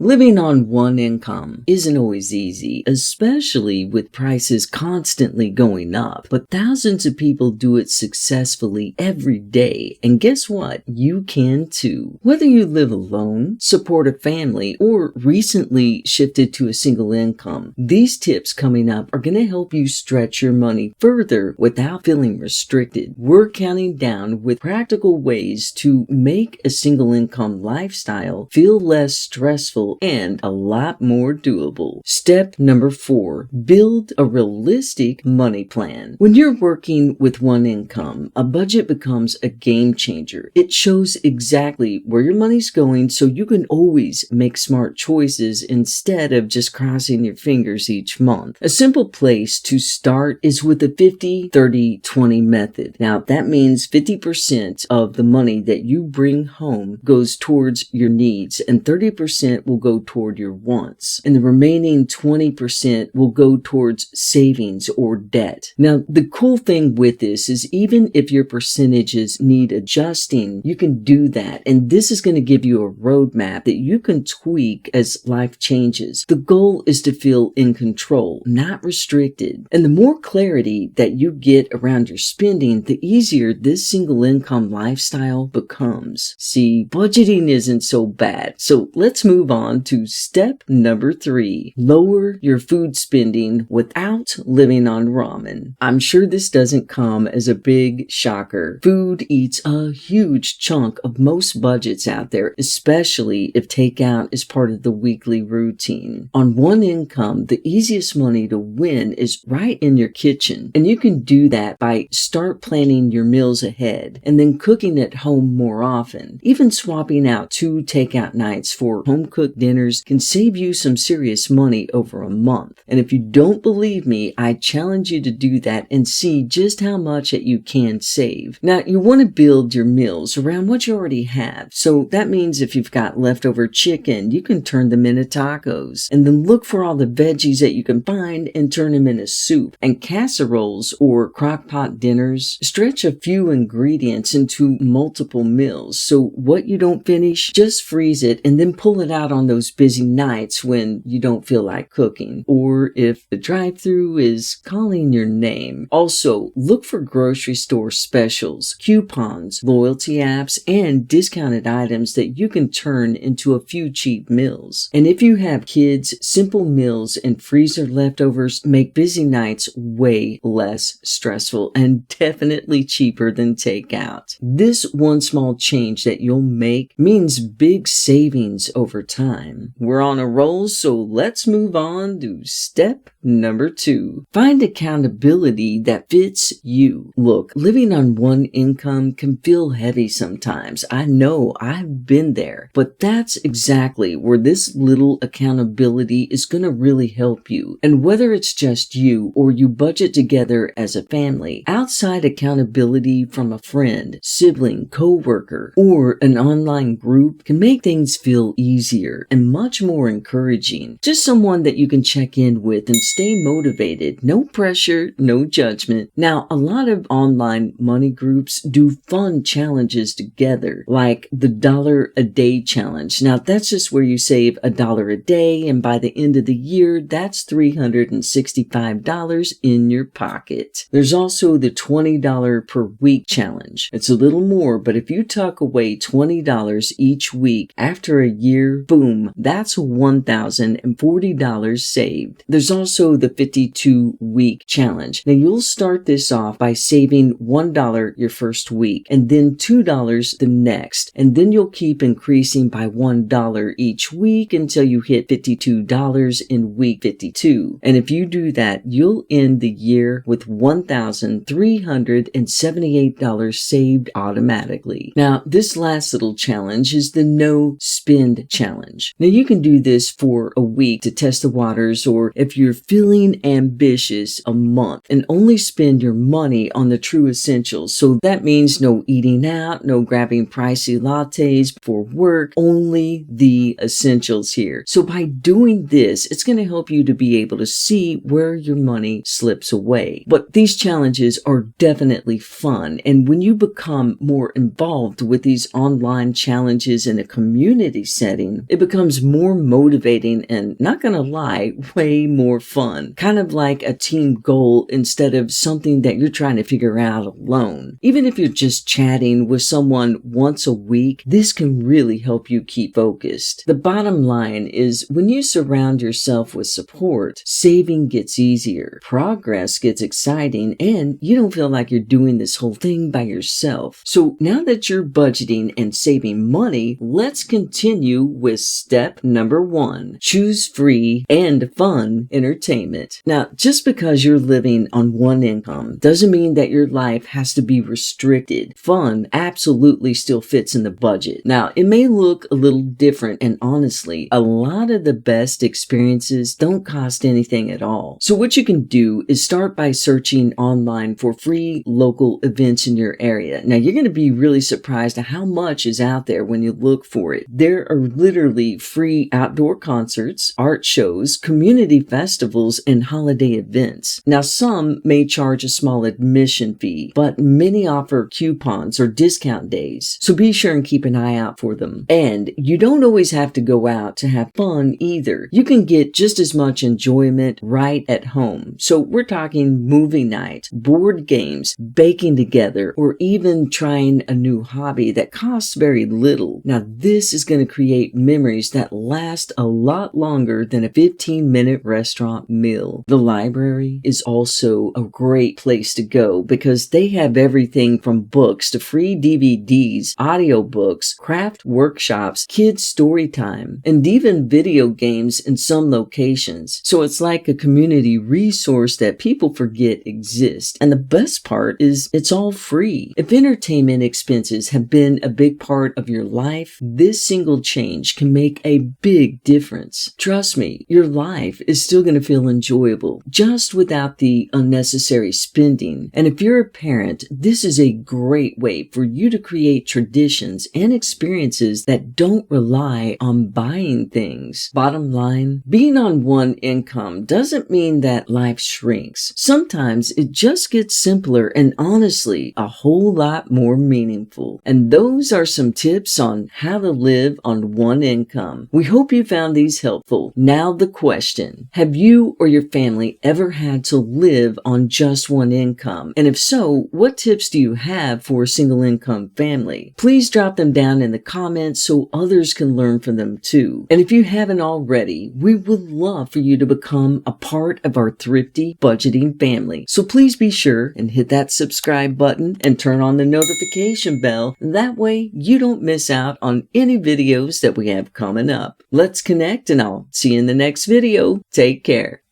Living on one income isn't always easy, especially with prices constantly going up. But thousands of people do it successfully every day. And guess what? You can too. Whether you live alone, support a family, or recently shifted to a single income, these tips coming up are going to help you stretch your money further without feeling restricted. We're counting down with practical ways to make a single income lifestyle feel less stressful and a lot more doable. Step number 4, build a realistic money plan. When you're working with one income, a budget becomes a game changer. It shows exactly where your money's going so you can always make smart choices instead of just crossing your fingers each month. A simple place to start is with the 50-30-20 method. Now that means 50% of the money that you bring home goes towards your needs and 30% will go toward your wants, and the remaining 20% will go towards savings or debt. Now, the cool thing with this is even if your percentages need adjusting, you can do that, and this is going to give you a roadmap that you can tweak as life changes. The goal is to feel in control, not restricted, and the more clarity that you get around your spending, the easier this single income lifestyle becomes. See, budgeting isn't so bad, so let's move on to step number 3. Lower your food spending without living on ramen. I'm sure this doesn't come as a big shocker. Food eats a huge chunk of most budgets out there, especially if takeout is part of the weekly routine. On one income, the easiest money to win is right in your kitchen, and you can do that by start planning your meals ahead and then cooking at home more often. Even swapping out 2 takeout nights for home-cooked dinners can save you some serious money over a month. And if you don't believe me, I challenge you to do that and see just how much that you can save. Now, you want to build your meals around what you already have. So that means if you've got leftover chicken, you can turn them into tacos. And then look for all the veggies that you can find and turn them into soup. And casseroles or crock-pot dinners, stretch a few ingredients into multiple meals. So what you don't finish, just freeze it and then pull it out on those busy nights when you don't feel like cooking, or if the drive-thru is calling your name. Also, look for grocery store specials, coupons, loyalty apps, and discounted items that you can turn into a few cheap meals. And if you have kids, simple meals and freezer leftovers make busy nights way less stressful and definitely cheaper than takeout. This one small change that you'll make means big savings over time. We're on a roll, so let's move on to step number 2. Find accountability that fits you. Look, living on one income can feel heavy sometimes. I know, I've been there. But that's exactly where this little accountability is going to really help you. And whether it's just you or you budget together as a family, outside accountability from a friend, sibling, co-worker, or an online group can make things feel easier and much more encouraging. Just someone that you can check in with and stay motivated. No pressure, no judgment. Now, a lot of online money groups do fun challenges together, like the $1 a day challenge. Now, that's just where you save $1 a day, and by the end of the year, that's $365 in your pocket. There's also the $20 per week challenge. It's a little more, but if you tuck away $20 each week after a year, boom, that's $1,040 saved. There's also the 52-week challenge. Now, you'll start this off by saving $1 your first week and then $2 the next, and then you'll keep increasing by $1 each week until you hit $52 in week 52. And if you do that, you'll end the year with $1,378 saved automatically. Now, this last little challenge is the no spend challenge. Now, you can do this for a week to test the waters, or if you're feeling ambitious, a month, and only spend your money on the true essentials. So that means no eating out, no grabbing pricey lattes before work, only the essentials here. So by doing this, it's going to help you to be able to see where your money slips away. But these challenges are definitely fun, and when you become more involved with these online challenges in a community setting, it becomes more motivating and, not gonna lie, way more fun. Kind of like a team goal instead of something that you're trying to figure out alone. Even if you're just chatting with someone once a week, this can really help you keep focused. The bottom line is when you surround yourself with support, saving gets easier, progress gets exciting, and you don't feel like you're doing this whole thing by yourself. So now that you're budgeting and saving money, let's continue with step number 1. Choose free and fun entertainment. Now, just because you're living on one income doesn't mean that your life has to be restricted. Fun absolutely still fits in the budget. Now, it may look a little different, and honestly, a lot of the best experiences don't cost anything at all. So what you can do is start by searching online for free local events in your area. Now, you're going to be really surprised at how much is out there when you look for it. There are literally free outdoor concerts, art shows, community festivals, and holiday events. Now, some may charge a small admission fee, but many offer coupons or discount days. So be sure and keep an eye out for them. And you don't always have to go out to have fun either. You can get just as much enjoyment right at home. So we're talking movie night, board games, baking together, or even trying a new hobby that costs very little. Now, this is going to create memories that last a lot longer than a 15-minute restaurant meal. The library is also a great place to go because they have everything from books to free DVDs, audiobooks, craft workshops, kids story time, and even video games in some locations. So it's like a community resource that people forget exists. And the best part is it's all free. If entertainment expenses have been a big part of your life, this single change can make a big difference. Trust me, your life is still going to feel enjoyable, just without the unnecessary spending. And if you're a parent, this is a great way for you to create traditions and experiences that don't rely on buying things. Bottom line, being on one income doesn't mean that life shrinks. Sometimes it just gets simpler and honestly a whole lot more meaningful. And those are some tips on how to live on one income. We hope you found these helpful. Now the question, have you or your family ever had to live on just one income? And if so, what tips do you have for a single income family? Please drop them down in the comments so others can learn from them too. And if you haven't already, we would love for you to become a part of our Thrifty budgeting family. So please be sure and hit that subscribe button and turn on the notification bell. That way you don't miss out on any videos that we have coming up. Let's connect and I'll see you in the next video. Take care.